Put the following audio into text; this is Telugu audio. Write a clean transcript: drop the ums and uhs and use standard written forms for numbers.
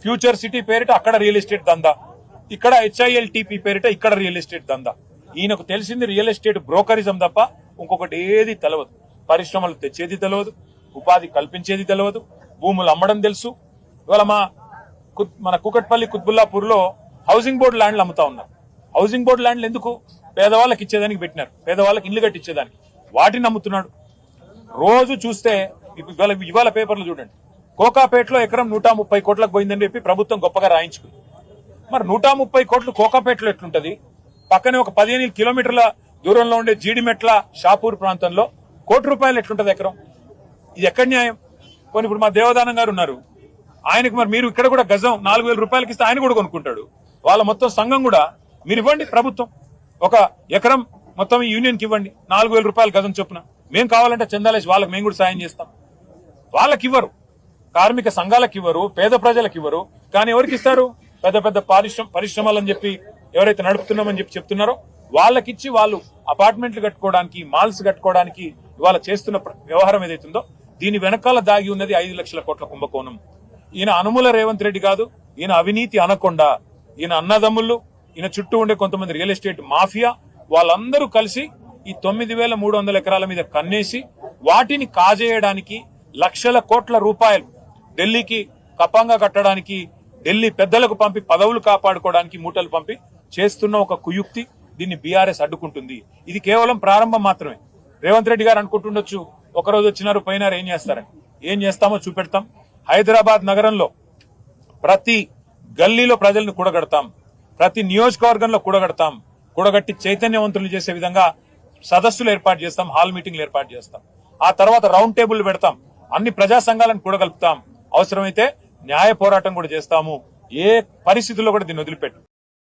ఫ్యూచర్ సిటీ పేరిట అక్కడ రియల్ ఎస్టేట్ దందా, ఇక్కడ HILTP పేరిట ఇక్కడ రియల్ ఎస్టేట్ దందా. ఈయనకు తెలిసింది రియల్ ఎస్టేట్ బ్రోకరిజం తప్ప ఇంకొకటి ఏది తెలియదు. పరిశ్రమలు తెచ్చేది తెలియదు, ఉపాధి కల్పించేది తెలియదు, భూములు అమ్మడం తెలుసు. ఇవాళ మన కూకట్పల్లి కుత్బుల్లాపూర్ లో హౌసింగ్ బోర్డు ల్యాండ్లు అమ్ముతా ఉన్నారు. హౌసింగ్ బోర్డు ల్యాండ్లు ఎందుకు? పేదవాళ్ళకి ఇచ్చేదానికి పెట్టినారు, పేదవాళ్ళకి ఇల్లు కట్టించేదానికి. వాటిని అమ్ముతున్నాడు. రోజు చూస్తే ఇవాళ పేపర్లు చూడండి, కోకాపేటలో ఎకరం 130 కోట్లకు పోయిందని చెప్పి ప్రభుత్వం గొప్పగా రాయించుకుంది. మరి 130 కోట్లు కోకాపేటలో ఎట్లుంటది? పక్కనే ఒక 15 కిలోమీటర్ల దూరంలో ఉండే జీడిమెట్ల షాపూర్ ప్రాంతంలో ₹1 ఎట్లుంటది ఎకరం? ఇది ఎక్కడ న్యాయం? కొన్ని ఇప్పుడు మా దేవదానం గారు ఉన్నారు, ఆయనకు మరి మీరు ఇక్కడ కూడా గజం 4,000 రూపాయలకి ఇస్తే ఆయన కూడా కొనుక్కుంటాడు. వాళ్ళ మొత్తం సంఘం కూడా మీరు ఇవ్వండి, ప్రభుత్వం ఒక ఎకరం మొత్తం యూనియన్కి ఇవ్వండి, 4,000 రూపాయలు గజం చొప్పున. మేము కావాలంటే చందాలేసి వాళ్ళకి మేము కూడా సాయం చేస్తాం. వాళ్ళకి ఇవ్వరు, కార్మిక సంఘాలకు ఇవ్వరు, పేద ప్రజలకు ఇవ్వరు. కానీ ఎవరికి ఇస్తారు? పెద్ద పెద్ద పరిశ్రమలు అని చెప్పి ఎవరైతే నడుపుతున్నామని చెప్పి చెప్తున్నారో వాళ్ళకిచ్చి వాళ్ళు అపార్ట్మెంట్లు కట్టుకోవడానికి, మాల్స్ కట్టుకోవడానికి ఇవాళ చేస్తున్న వ్యవహారం ఏదైతుందో దీని వెనకాల దాగి ఉన్నది 5 లక్షల కోట్ల కుంభకోణం. ఈయన అనుముల రేవంత్ రెడ్డి కాదు, ఈయన అవినీతి అనకొండ. ఈయన అన్నదమ్ముళ్ళు, ఈయన చుట్టూ ఉండే కొంతమంది రియల్ ఎస్టేట్ మాఫియా, వాళ్ళందరూ కలిసి ఈ 9,300 ఎకరాల మీద కన్నేసి వాటిని కాజేయడానికి లక్షల కోట్ల రూపాయలు ఢిల్లీకి కప్పంగా కట్టడానికి, ఢిల్లీ పెద్దలకు పంపి పదవులు కాపాడుకోవడానికి మూటలు పంపి చేస్తున్న ఒక కుయుక్తి. దీన్ని బీఆర్ఎస్ అడ్డుకుంటుంది. ఇది కేవలం ప్రారంభం మాత్రమే. రేవంత్ రెడ్డి గారు అనుకుంటుండొచ్చు, ఒకరోజు వచ్చినారు పోయినారు, ఏం చేస్తారని. ఏం చేస్తామో చూపెడతాం. హైదరాబాద్ నగరంలో ప్రతి గల్లీలో ప్రజలను కూడగడతాం, ప్రతి నియోజకవర్గంలో కూడగడతాం. కూడగట్టి చైతన్యవంతులు చేసే విధంగా సదస్సులు ఏర్పాటు చేస్తాం, హాల్ మీటింగ్లు ఏర్పాటు చేస్తాం. ఆ తర్వాత రౌండ్ టేబుల్ పెడతాం, అన్ని ప్రజా సంఘాలను కూడగలుపుతాం. అవసరమైతే న్యాయ పోరాటం కూడా చేస్తాము. ఏ పరిస్థితుల్లో కూడా దీన్ని వదిలిపెట్టు.